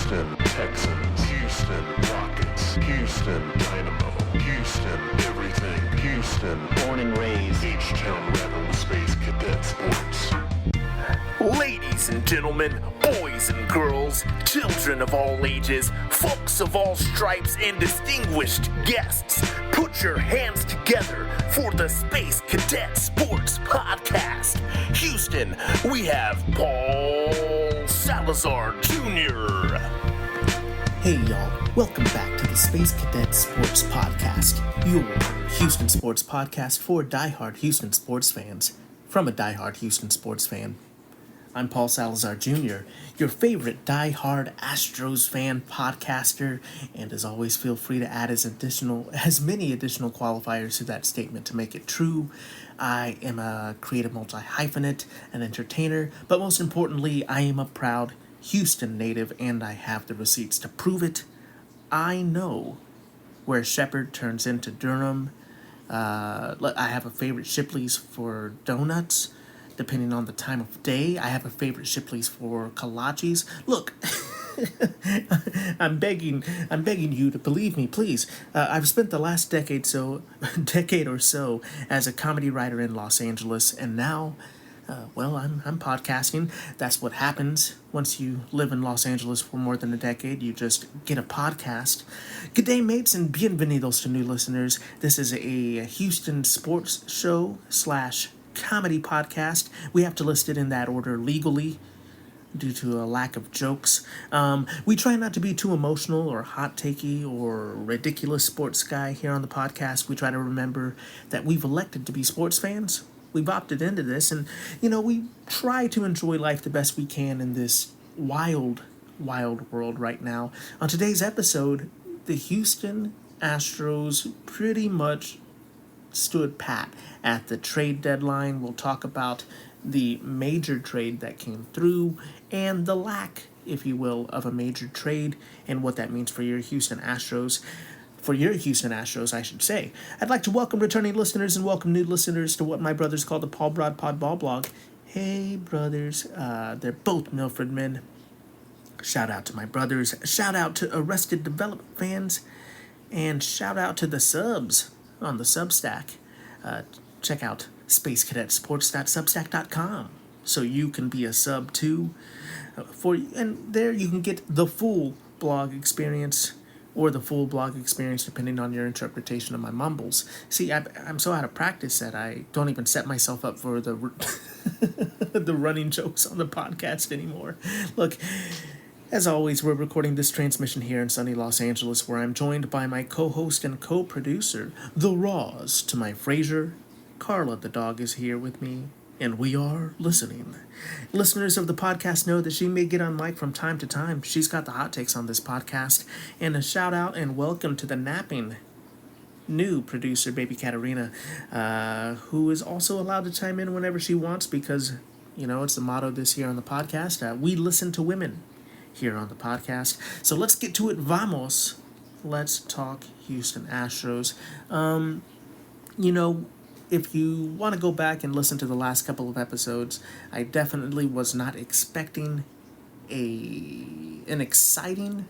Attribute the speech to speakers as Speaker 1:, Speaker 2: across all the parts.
Speaker 1: Houston Texans, Houston Rockets, Houston Dynamo, Houston everything, Houston born and raised, H-Town Rebel Space Cadet Sports.
Speaker 2: Ladies and gentlemen, boys and girls, children of all ages, folks of all stripes, and distinguished guests, put your hands together for the Space Cadet Sports Podcast. Houston, we have Paul Salazar Jr.
Speaker 3: Hey y'all, welcome back to the Space Cadet Sports Podcast, your Houston sports podcast for diehard Houston sports fans, from a diehard Houston sports fan. I'm Paul Salazar Jr., your favorite diehard Astros fan podcaster, and as always, feel free to add as many additional qualifiers to that statement to make it true. I am a creative multi-hyphenate, an entertainer, but most importantly, I am a proud Houston native, and I have the receipts to prove it. I know where Shepherd turns into Durham. I have a favorite Shipley's for donuts. Depending on the time of day, I have a favorite Shipley's for kolaches. Look, I'm begging you to believe me, please. I've spent the last decade or so as a comedy writer in Los Angeles, and now, I'm podcasting. That's what happens once you live in Los Angeles for more than a decade. You just get a podcast. Good day, mates, and bienvenidos to new listeners. This is a Houston sports show / comedy podcast. We have to list it in that order legally due to a lack of jokes. We try not to be too emotional or hot-takey or ridiculous sports guy here on the podcast. We try to remember that we've elected to be sports fans. We've opted into this, and, we try to enjoy life the best we can in this wild, wild world right now. On today's episode, the Houston Astros pretty much stood pat at the trade deadline. We'll talk about the major trade that came through and the lack, if you will, of a major trade and what that means for your Houston Astros. For your Houston Astros, I should say. I'd like to welcome returning listeners and welcome new listeners to what my brothers call the Paul Broad Pod Ball Blog. Hey, brothers. They're both Milford men. Shout out to my brothers. Shout out to Arrested Development fans. And shout out to the subs on the Substack. Check out spacecadetsports.substack.com so you can be a sub too. And there you can get the full blog experience or the full blog experience depending on your interpretation of my mumbles. See, I'm so out of practice that I don't even set myself up for the the running jokes on the podcast anymore. Look, as always, we're recording this transmission here in sunny Los Angeles, where I'm joined by my co-host and co-producer, the Roz to my Frasier. Carla the dog is here with me, and we are listening. Listeners of the podcast know that she may get on mic from time to time. She's got the hot takes on this podcast. And a shout out and welcome to the napping new producer, Baby Katarina, who is also allowed to chime in whenever she wants because, it's the motto this year on the podcast. We listen to women here on the podcast. So let's get to it. Vamos. Let's talk Houston Astros. If you want to go back and listen to the last couple of episodes, I definitely was not expecting an exciting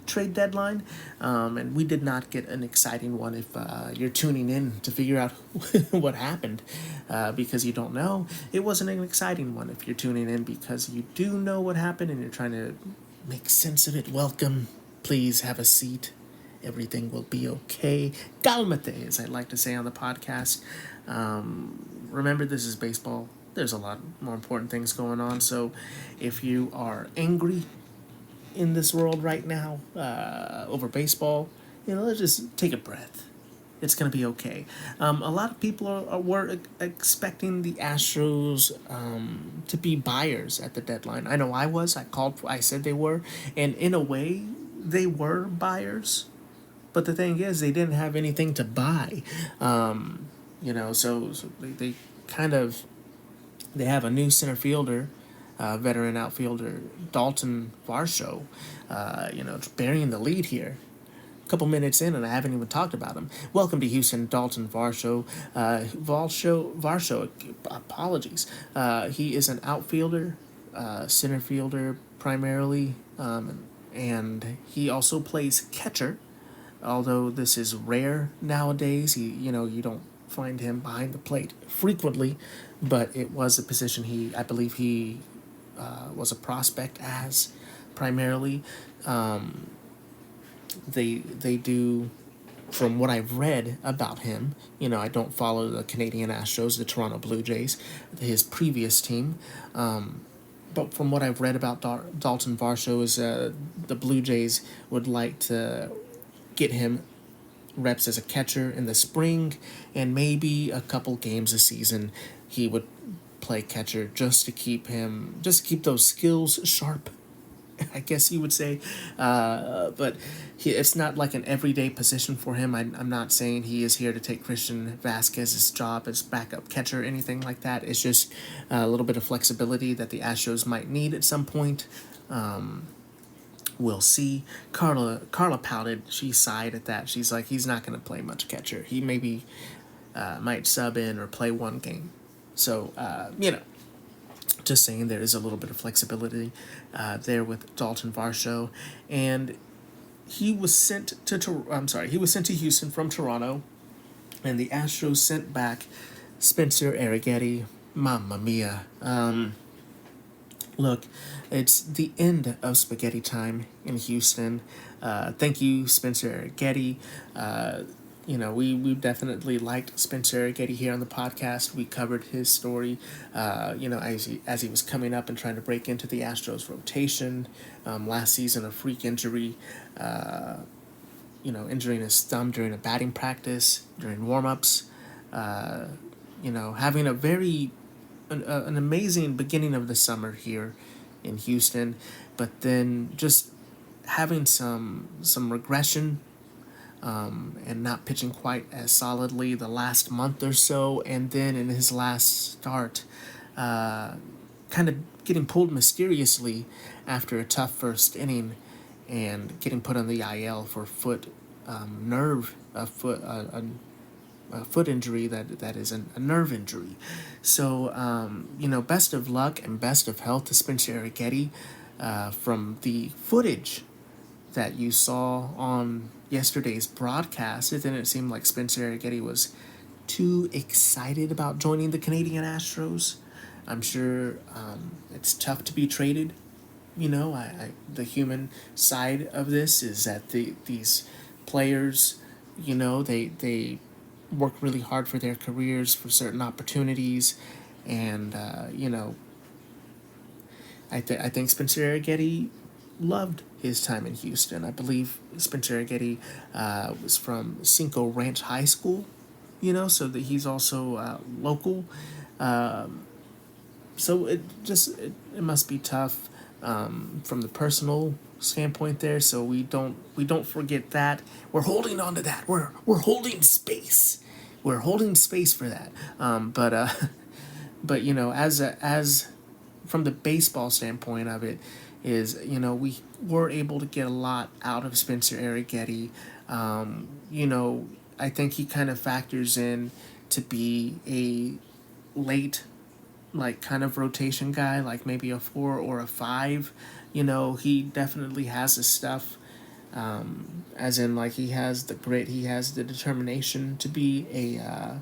Speaker 3: trade deadline, and we did not get an exciting one if you're tuning in to figure out what happened because you don't know. It wasn't an exciting one if you're tuning in because you do know what happened and you're trying to make sense of it. Welcome. Please have a seat. Everything will be okay. Calmate, as I like to say on the podcast. Remember, this is baseball. There's a lot more important things going on. So if you are angry in this world right now over baseball, let's just take a breath. It's going to be okay. A lot of people were expecting the Astros to be buyers at the deadline. I know I was. I said they were. And in a way, they were buyers. But the thing is, they didn't have anything to buy. So they have a new center fielder, veteran outfielder, Daulton Varsho, burying the lead here. Couple minutes in and I haven't even talked about him. Welcome to Houston, Daulton Varsho. Varsho, apologies. He is an outfielder, center fielder primarily, and and he also plays catcher. Although this is rare nowadays, you don't find him behind the plate frequently, but it was a position I believe he was a prospect as primarily. They do, from what I've read about him, I don't follow the Canadian Astros, the Toronto Blue Jays, his previous team. But from what I've read about Daulton Varsho is the Blue Jays would like to get him reps as a catcher in the spring, and maybe a couple games a season he would play catcher just to keep those skills sharp, I guess you would say. But it's not like an everyday position for him. I'm not saying he is here to take Christian Vasquez's job as backup catcher or anything like that. It's just a little bit of flexibility that the Astros might need at some point. We'll see. Carla pouted. She sighed at that. She's like, he's not going to play much catcher. He maybe might sub in or play one game. So, just saying there is a little bit of flexibility there with Daulton Varsho. And he was sent to Houston from Toronto. And the Astros sent back Spencer Arrighetti. Mamma mia. Look, it's the end of spaghetti time in Houston. Thank you, Spencer Arrighetti. We definitely liked Spencer Arrighetti here on the podcast. We covered his story, as he was coming up and trying to break into the Astros rotation. Last season, a freak injury, injuring his thumb during a batting practice, during warm-ups. Having an amazing beginning of the summer here in Houston, but then just having some regression and not pitching quite as solidly the last month or so, and then in his last start kind of getting pulled mysteriously after a tough first inning and getting put on the IL for foot injury that is a nerve injury. So, best of luck and best of health to Spencer Arrighetti. From the footage that you saw on yesterday's broadcast, it didn't seem like Spencer Arrighetti was too excited about joining the Canadian Astros. I'm sure it's tough to be traded. The human side of this is that these players, they work really hard for their careers, for certain opportunities, and I think Spencer Arrighetti loved his time in Houston. I believe Spencer Arrighetti was from Cinco Ranch High School, so that he's also local. So it must be tough from the personal standpoint there. So we don't forget that. We're holding on to that. We're holding space. We're holding space for that. But as from the baseball standpoint of it is, we were able to get a lot out of Spencer Arrighetti. I think he kind of factors in to be a late, like, kind of rotation guy, like maybe a 4 or a 5. He definitely has the stuff, as in, like, he has the grit, he has the determination to be a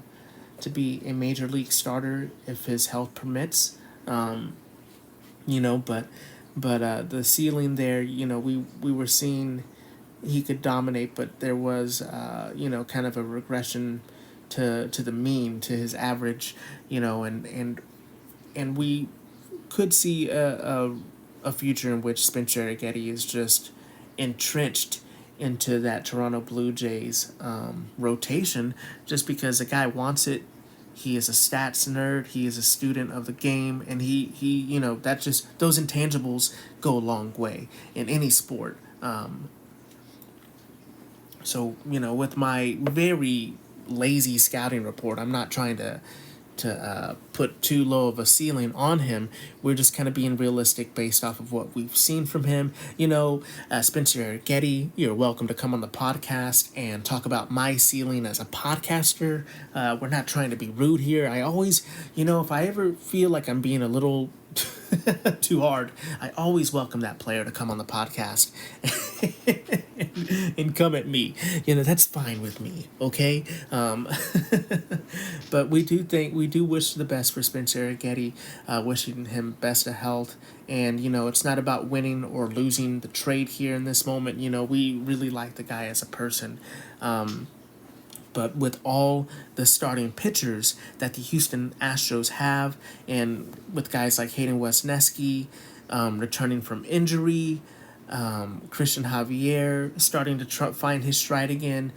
Speaker 3: major league starter if his health permits. But the ceiling there, we were seeing he could dominate, but there was, kind of a regression to the mean, to his average, and we could see a future in which Spencer Arrighetti is just entrenched into that Toronto Blue Jays rotation, just because the guy wants it. He is a stats nerd. He is a student of the game, and he that just, those intangibles go a long way in any sport. So with my very lazy scouting report, I'm not trying to put too low of a ceiling on him. We're just kind of being realistic based off of what we've seen from him. Spencer Arrighetti, you're welcome to come on the podcast and talk about my ceiling as a podcaster. We're not trying to be rude here. I always, if I ever feel like I'm being a little too hard. I always welcome that player to come on the podcast and come at me. That's fine with me, okay? But we do wish the best for Spencer Arrighetti, wishing him best of health. And, it's not about winning or losing the trade here in this moment. We really like the guy as a person. But with all the starting pitchers that the Houston Astros have, and with guys like Hayden Wesneski returning from injury, Christian Javier starting to find his stride again,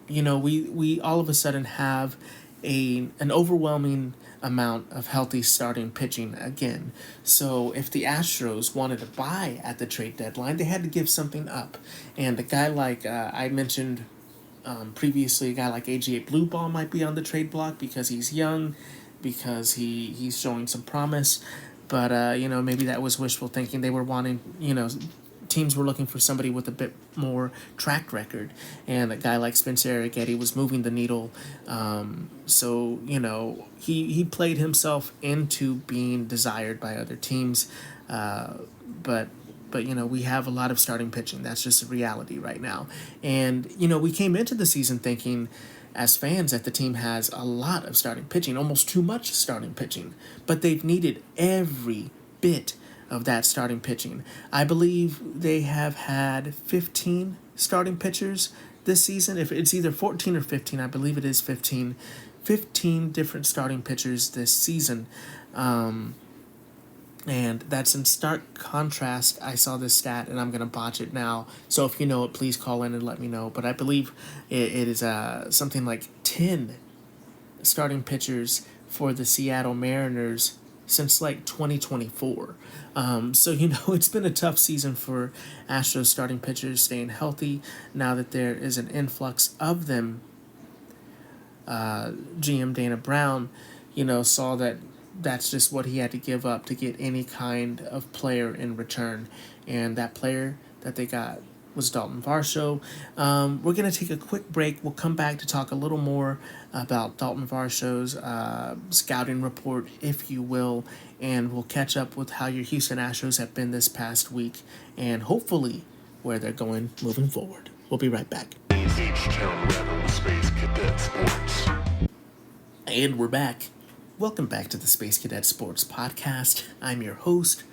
Speaker 3: we all of a sudden have an overwhelming amount of healthy starting pitching again. So if the Astros wanted to buy at the trade deadline, they had to give something up. And a guy like I mentioned previously, a guy like AJ Blueball might be on the trade block because he's young, because he's showing some promise. But, maybe that was wishful thinking. They were wanting, teams were looking for somebody with a bit more track record. And a guy like Spencer Arrighetti was moving the needle. So, he played himself into being desired by other teams. But we have a lot of starting pitching. That's just a reality right now. And, we came into the season thinking as fans that the team has a lot of starting pitching, almost too much starting pitching. But they've needed every bit of that starting pitching. I believe they have had 15 starting pitchers this season. If it's either 14 or 15, I believe it is 15. 15 different starting pitchers this season. And that's in stark contrast. I saw this stat, and I'm going to botch it now. So if you know it, please call in and let me know. But I believe it is something like 10 starting pitchers for the Seattle Mariners since like 2024. So, it's been a tough season for Astros starting pitchers staying healthy now that there is an influx of them. GM Dana Brown, saw that that's just what he had to give up to get any kind of player in return. And that player that they got was Daulton Varsho. We're going to take a quick break. We'll come back to talk a little more about Daulton Varsho's scouting report, if you will, and we'll catch up with how your Houston Astros have been this past week and hopefully where they're going moving forward. We'll be right back.
Speaker 1: H-Town Rebel Space Cadet Sports.
Speaker 3: And we're back. Welcome back to the Space Cadet Sports Podcast. I'm your host,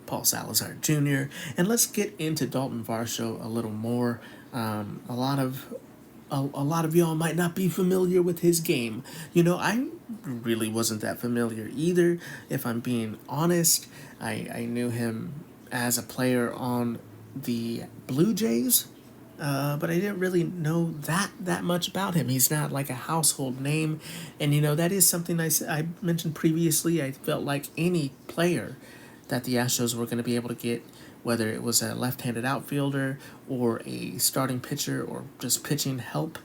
Speaker 3: Paul Salazar Jr., and let's get into Daulton Varsho a little more. A lot of y'all might not be familiar with his game. I really wasn't that familiar either, if I'm being honest. I knew him as a player on the Blue Jays, but I didn't really know that much about him. He's not like a household name, and that is something I mentioned previously. I felt like any player that the Astros were going to be able to get, whether it was a left-handed outfielder or a starting pitcher or just pitching help,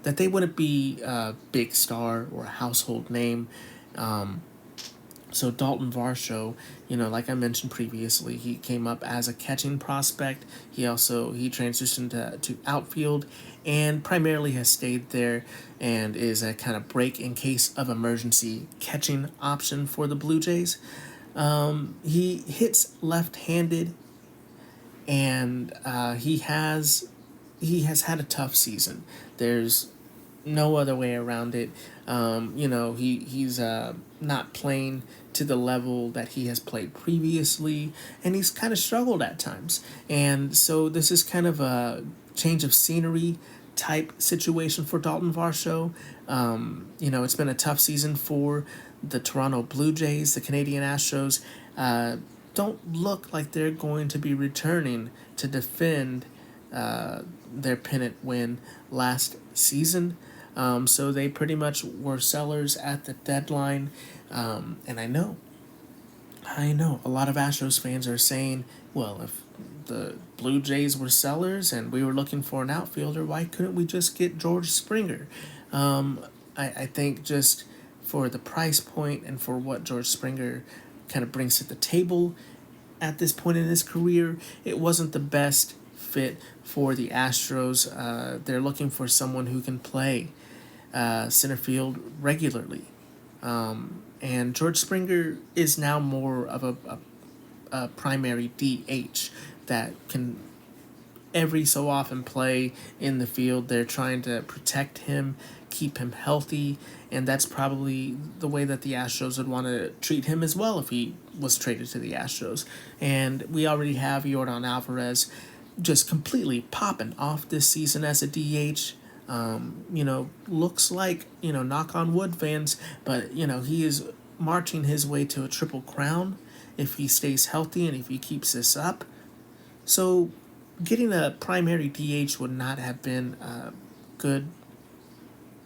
Speaker 3: that they wouldn't be a big star or a household name. So Daulton Varsho, like I mentioned previously, he came up as a catching prospect. He transitioned to outfield and primarily has stayed there and is a kind of break in case of emergency catching option for the Blue Jays. He hits left-handed, and he has had a tough season. There's no other way around it. He's not playing to the level that he has played previously, and he's kind of struggled at times. And so this is kind of a change of scenery type situation for Daulton Varsho. It's been a tough season for the Toronto Blue Jays. The Canadian Astros don't look like they're going to be returning to defend their pennant win last season. So they pretty much were sellers at the deadline. And I know a lot of Astros fans are saying, well, if the Blue Jays were sellers and we were looking for an outfielder, why couldn't we just get George Springer? I think just for the price point and for what George Springer kind of brings to the table at this point in his career, it wasn't the best fit for the Astros. They're looking for someone who can play center field regularly. And George Springer is now more of a primary DH that can every so often play in the field. They're trying to protect him, keep him healthy, and that's probably the way that the Astros would want to treat him as well if he was traded to the Astros. And we already have Yordan Alvarez just completely popping off this season as a DH. Looks like, knock on wood, fans, but, he is marching his way to a triple crown if he stays healthy and if he keeps this up. So getting a primary DH would not have been a good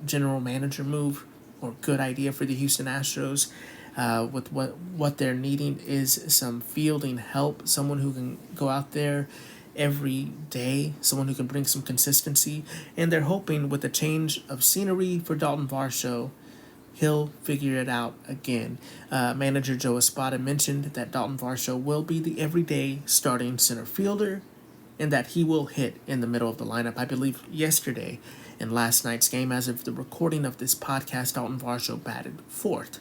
Speaker 3: general manager move or good idea for the Houston Astros. With what they're needing is some fielding help, someone who can go out there every day, someone who can bring some consistency, and they're hoping with a change of scenery for Daulton Varsho, he'll figure it out again. Manager Joe Espada mentioned that Daulton Varsho will be the everyday starting center fielder and that he will hit in the middle of the lineup. I believe yesterday in last night's game, as of the recording of this podcast, Daulton Varsho batted fourth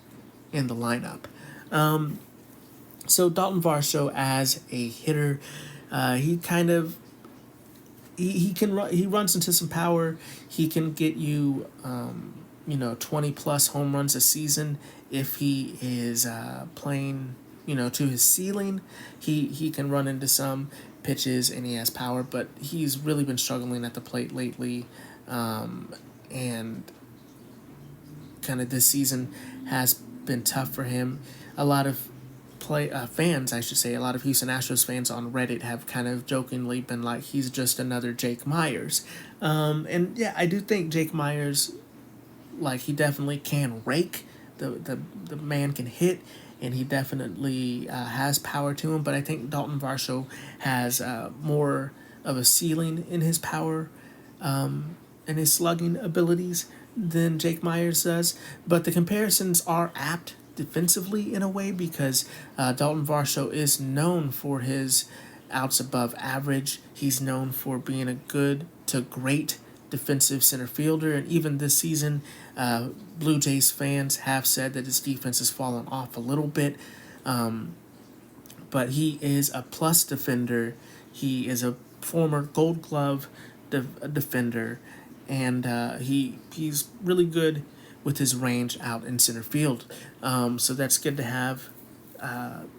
Speaker 3: in the lineup. So Daulton Varsho as a hitter, he runs into some power. He can get you 20 plus home runs a season if he is playing to his ceiling. He can run into some pitches and he has power, but he's really been struggling at the plate lately, and kind of this season has been tough for him. A lot of fans, I should say, a lot of Houston Astros fans on Reddit have kind of jokingly been like, he's just another Jake Myers. And yeah, I do think Jake Myers, like, he definitely can rake. The man can hit, and he definitely has power to him. But I think Daulton Varsho has more of a ceiling in his power and his slugging abilities than Jake Myers does. But the comparisons are apt defensively in a way because Daulton Varsho is known for his outs above average. He's known for being a good to great defensive center fielder, and even this season, Blue Jays fans have said that his defense has fallen off a little bit, but he is a plus defender. He is a former Gold Glove defender, and he's really good with his range out in center field. So that's good to have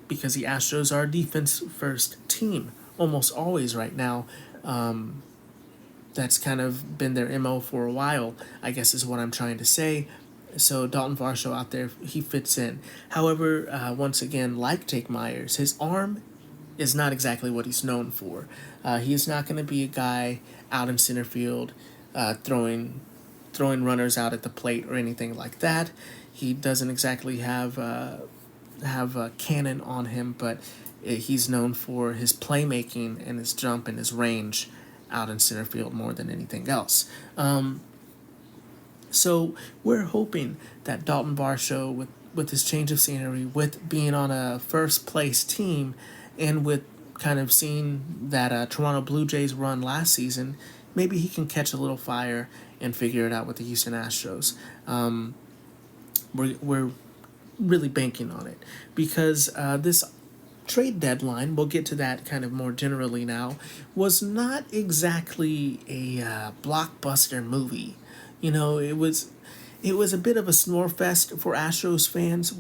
Speaker 3: because the Astros are a defense-first team almost always right now. That's kind of been their MO for a while, I guess is what I'm trying to say. So Daulton Varsho out there, he fits in. However, once again, like Jake Myers, his arm is not exactly what he's known for. He's not going to be a guy out in center field throwing runners out at the plate or anything like that. He doesn't exactly have a cannon on him, but he's known for his playmaking and his jump and his range out in center field more than anything else. So we're hoping that Daulton Varsho, with his change of scenery, with being on a first place team, and with kind of seeing that Toronto Blue Jays run last season, maybe he can catch a little fire and figure it out with the Houston Astros. We're really banking on it because this trade deadline, we'll get to that kind of more generally now, was not exactly a blockbuster movie. It was a bit of a snore fest for Astros fans.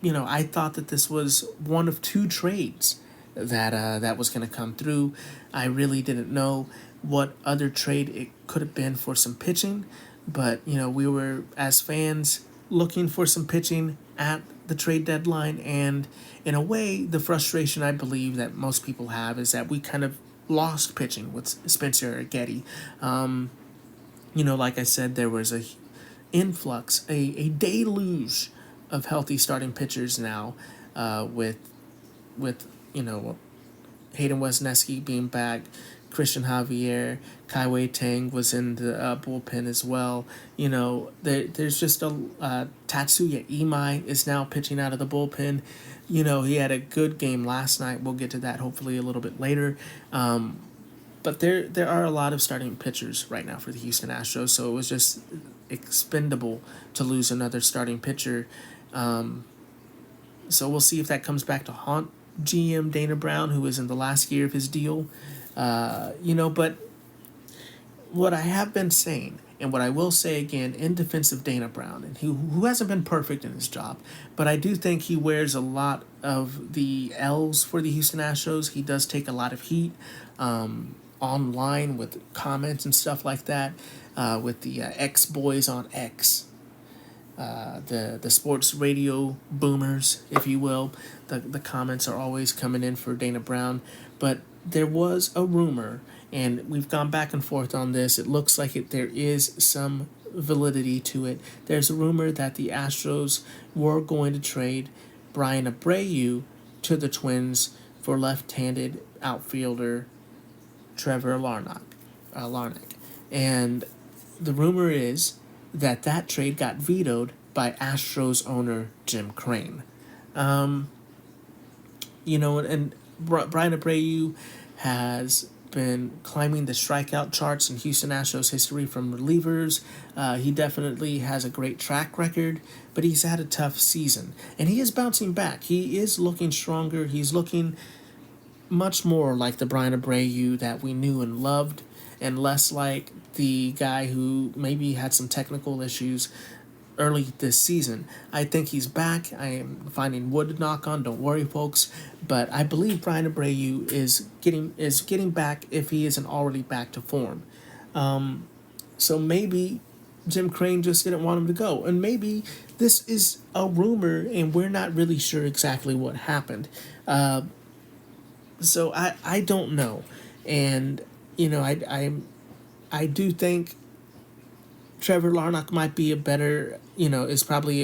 Speaker 3: I thought that this was one of two trades that was going to come through. I really didn't know what other trade it could have been for some pitching, but we were, as fans, looking for some pitching at the trade deadline, and in a way, the frustration I believe that most people have is that we kind of lost pitching with Spencer Arrighetti. Like I said, there was a influx, a deluge of healthy starting pitchers now, with Hayden Wesneski being back, Christian Javier, Kaiwei Tang was in the bullpen as well. There's just Tatsuya Imai is now pitching out of the bullpen. He had a good game last night. We'll get to that hopefully a little bit later. But there are a lot of starting pitchers right now for the Houston Astros, so it was just expendable to lose another starting pitcher. So we'll see if that comes back to haunt GM Dana Brown, who is in the last year of his deal. But what I have been saying, and what I will say again in defense of Dana Brown, and who hasn't been perfect in his job, but I do think he wears a lot of the L's for the Houston Astros. He does take a lot of heat online with comments and stuff like that, with the X-Boys on X. The sports radio boomers, if you will. The comments are always coming in for Dana Brown. But there was a rumor, and we've gone back and forth on this. It looks like there is some validity to it. There's a rumor that the Astros were going to trade Brian Abreu to the Twins for left-handed outfielder Trevor Larnach. And the rumor is that trade got vetoed by Astros owner Jim Crane. And Brian Abreu has been climbing the strikeout charts in Houston Astros history from relievers. He definitely has a great track record, but he's had a tough season. And he is bouncing back. He is looking stronger. He's looking much more like the Brian Abreu that we knew and loved, and less like the guy who maybe had some technical issues early this season. I think he's back. I am finding wood to knock on. Don't worry, folks. But I believe Brian Abreu is getting back if he isn't already back to form. So maybe Jim Crane just didn't want him to go, and maybe this is a rumor, and we're not really sure exactly what happened. So I don't know, and I do think Trevor Larnach might be is probably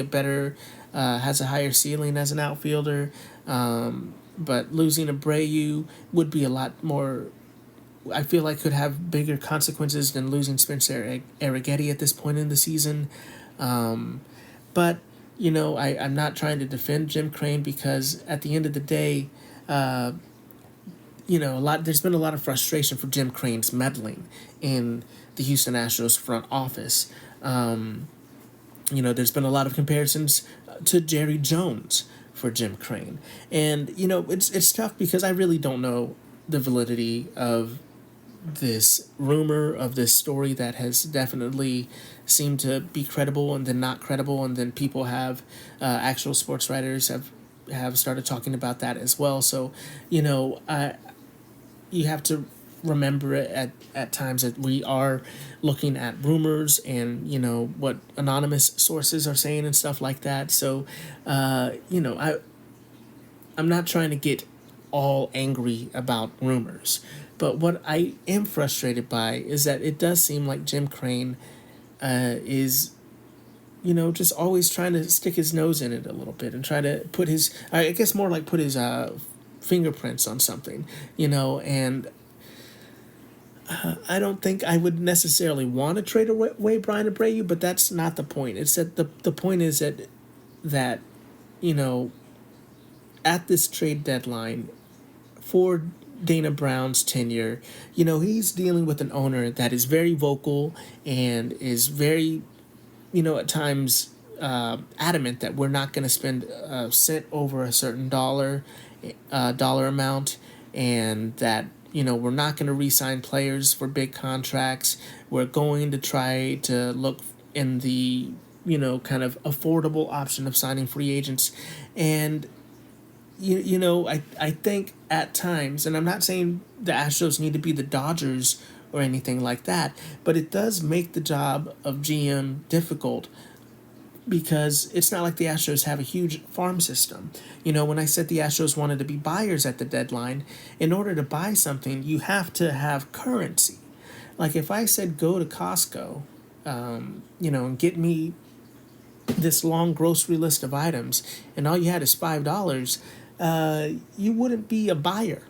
Speaker 3: has a higher ceiling as an outfielder. But losing Abreu would be a lot more, I feel like could have bigger consequences than losing Spencer Arrighetti at this point in the season. But, I'm not trying to defend Jim Crane, because at the end of the day, there's been a lot of frustration for Jim Crane's meddling in the Houston Astros front office. There's been a lot of comparisons to Jerry Jones for Jim Crane. And, it's tough because I really don't know the validity of this rumor, of this story that has definitely seemed to be credible and then not credible, and then people have, actual sports writers have started talking about that as well. So, you have to remember at times that we are looking at rumors and what anonymous sources are saying and stuff like that. So I'm not trying to get all angry about rumors, but what I am frustrated by is that it does seem like Jim Crane is just always trying to stick his nose in it a little bit and try to put his fingerprints on something, and I don't think I would necessarily want to trade away Brian Abreu, but that's not the point. It's that the point is that at this trade deadline for Dana Brown's tenure, he's dealing with an owner that is very vocal and is very, at times adamant that we're not going to spend a cent over a certain dollar amount, and that we're not going to re-sign players for big contracts. We're going to try to look in the kind of affordable option of signing free agents. And I think at times, and I'm not saying the Astros need to be the Dodgers or anything like that, but it does make the job of GM difficult, because it's not like the Astros have a huge farm system. When I said the Astros wanted to be buyers at the deadline, in order to buy something, you have to have currency. Like if I said go to Costco, and get me this long grocery list of items, and all you had is $5, you wouldn't be a buyer.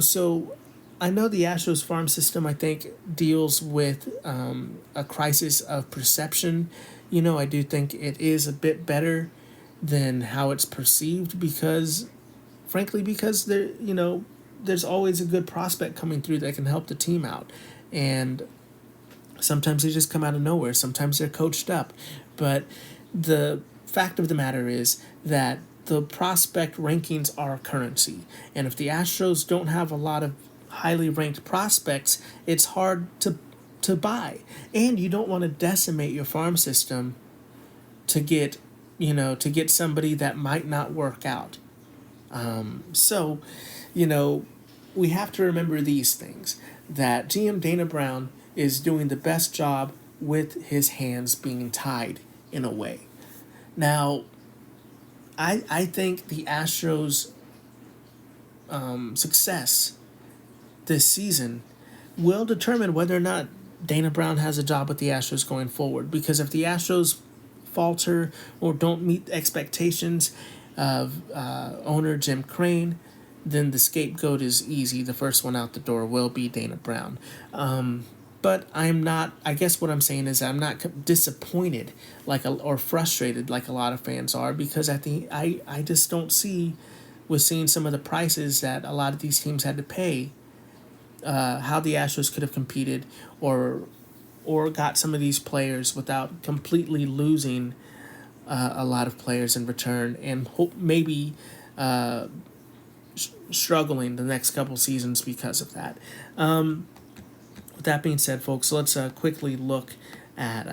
Speaker 3: So I know the Astros farm system, I think, deals with a crisis of perception. I do think it is a bit better than how it's perceived, because there's always a good prospect coming through that can help the team out. And Sometimes they just come out of nowhere. Sometimes they're coached up. But the fact of the matter is that the prospect rankings are currency. And if the Astros don't have a lot of highly ranked prospects, it's hard to buy. And you don't want to decimate your farm system to get somebody that might not work out. So, we have to remember these things, that GM Dana Brown is doing the best job with his hands being tied in a way. Now, I think the Astros' success this season will determine whether or not Dana Brown has a job with the Astros going forward. Because if the Astros falter or don't meet expectations of owner Jim Crane, then the scapegoat is easy. The first one out the door will be Dana Brown. But I'm not, I guess what I'm saying is I'm not disappointed or frustrated like a lot of fans are, because I just don't see, with seeing some of the prices that a lot of these teams had to pay, how the Astros could have competed or got some of these players without completely losing a lot of players in return, and maybe struggling the next couple seasons because of that. With that being said, folks, let's quickly look at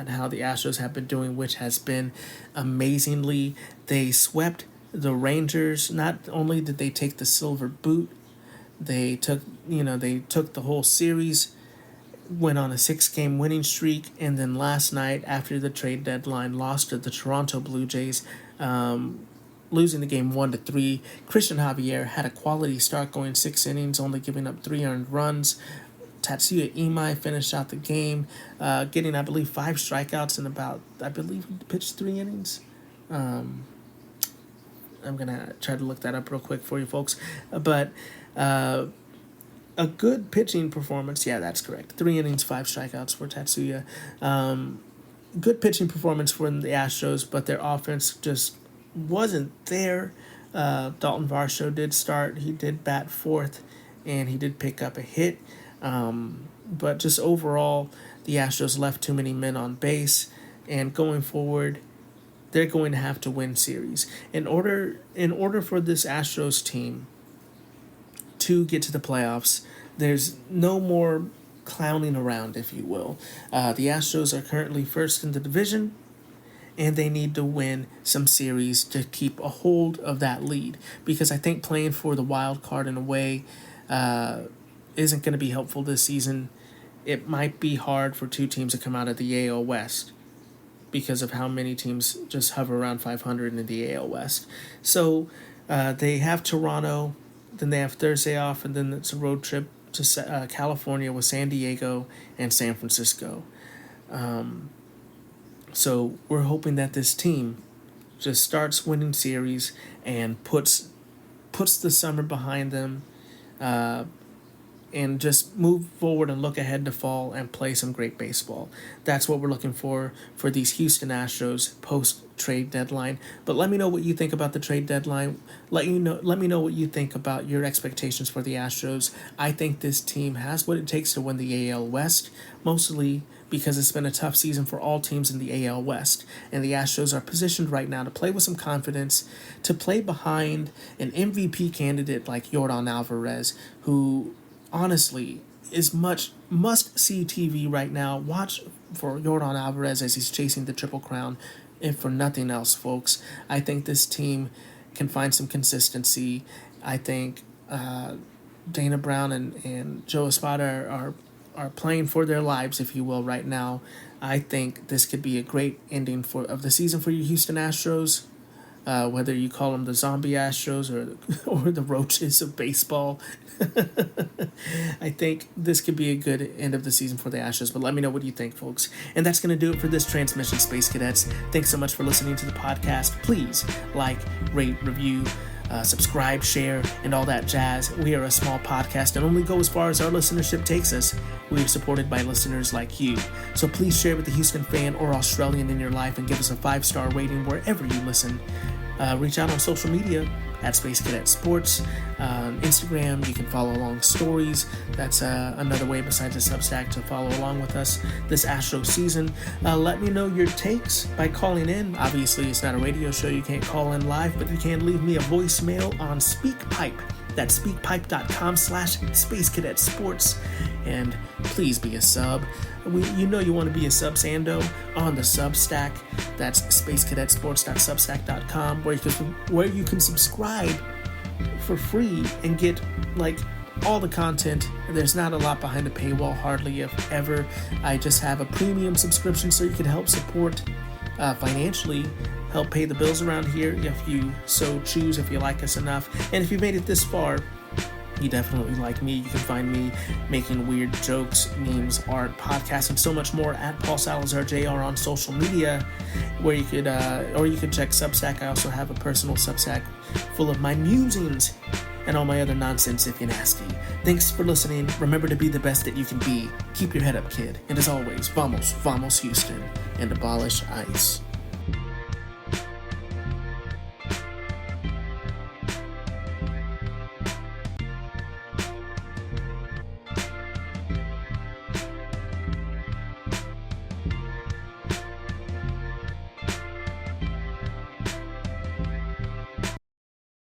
Speaker 3: how the Astros have been doing, which has been amazingly. They swept the Rangers. Not only did they take the silver boot, they took the whole series, went on a 6-game winning streak, and then last night, after the trade deadline, lost to the Toronto Blue Jays, losing the game 1-3. Christian Javier had a quality start, going 6 innings, only giving up 3 earned runs. Tatsuya Imai finished out the game, getting, I believe, 5 strikeouts in he pitched 3 innings. I'm going to try to look that up real quick for you folks. But a good pitching performance. Yeah, that's correct. 3 innings, 5 strikeouts for Tatsuya. Good pitching performance for the Astros, but their offense just wasn't there. Daulton Varsho did start. He did bat 4th, and he did pick up a hit. But just overall, the Astros left too many men on base, and going forward, they're going to have to win series. In order for this Astros team to get to the playoffs, there's no more clowning around, if you will. The Astros are currently first in the division, and they need to win some series to keep a hold of that lead, because I think playing for the wild card in a way isn't going to be helpful this season. It might be hard for 2 teams to come out of the AL West because of how many teams just hover around 500 in the AL West. So they have Toronto, then they have Thursday off, and then it's a road trip to California with San Diego and San Francisco. So we're hoping that this team just starts winning series and puts the summer behind them, and just move forward and look ahead to fall and play some great baseball. That's what we're looking for these Houston Astros post-trade deadline. But let me know what you think about the trade deadline. Let me know what you think about your expectations for the Astros. I think this team has what it takes to win the AL West, mostly because it's been a tough season for all teams in the AL West. And the Astros are positioned right now to play with some confidence, to play behind an MVP candidate like Yordan Alvarez, who honestly is much must-see TV right now. Watch for Yordan Alvarez as he's chasing the Triple Crown, if for nothing else, folks. I think this team can find some consistency. I think Dana Brown and Joe Espada are playing for their lives, if you will, right now. I think this could be a great ending of the season for your Houston Astros. Whether you call them the zombie Astros or the roaches of baseball. I think this could be a good end of the season for the Astros, but let me know what you think, folks. And that's going to do it for this transmission, Space Cadets. Thanks so much for listening to the podcast. Please like, rate, review, subscribe, share, and all that jazz. We are a small podcast and only go as far as our listenership takes us. We are supported by listeners like you. So please share with a Houston fan or Australian in your life and give us a 5-star rating wherever you listen. Reach out on social media at Space Cadet Sports. Instagram, you can follow along stories. That's another way besides the Substack to follow along with us this Astros season. Let me know your takes by calling in. Obviously, it's not a radio show. You can't call in live, but you can leave me a voicemail on SpeakPipe. That's speakpipe.com/Space Cadet Sports. And please be a sub. You know you want to be a sub Sando on the Substack. That's spacecadetsports.substack.com, where you can subscribe for free and get like all the content. There's not a lot behind the paywall, hardly if ever. I just have a premium subscription so you can help support financially, help pay the bills around here if you so choose, if you like us enough. And if you made it this far, you definitely like me. You can find me making weird jokes, memes, art, podcasts, and so much more at Paul Salazar Jr. on social media, where you could or you could check Substack. I also have a personal Substack full of my musings and all my other nonsense if you're nasty. Thanks for listening. Remember to be the best that you can be. Keep your head up, kid. And as always, vamos, vamos, Houston, and abolish ICE.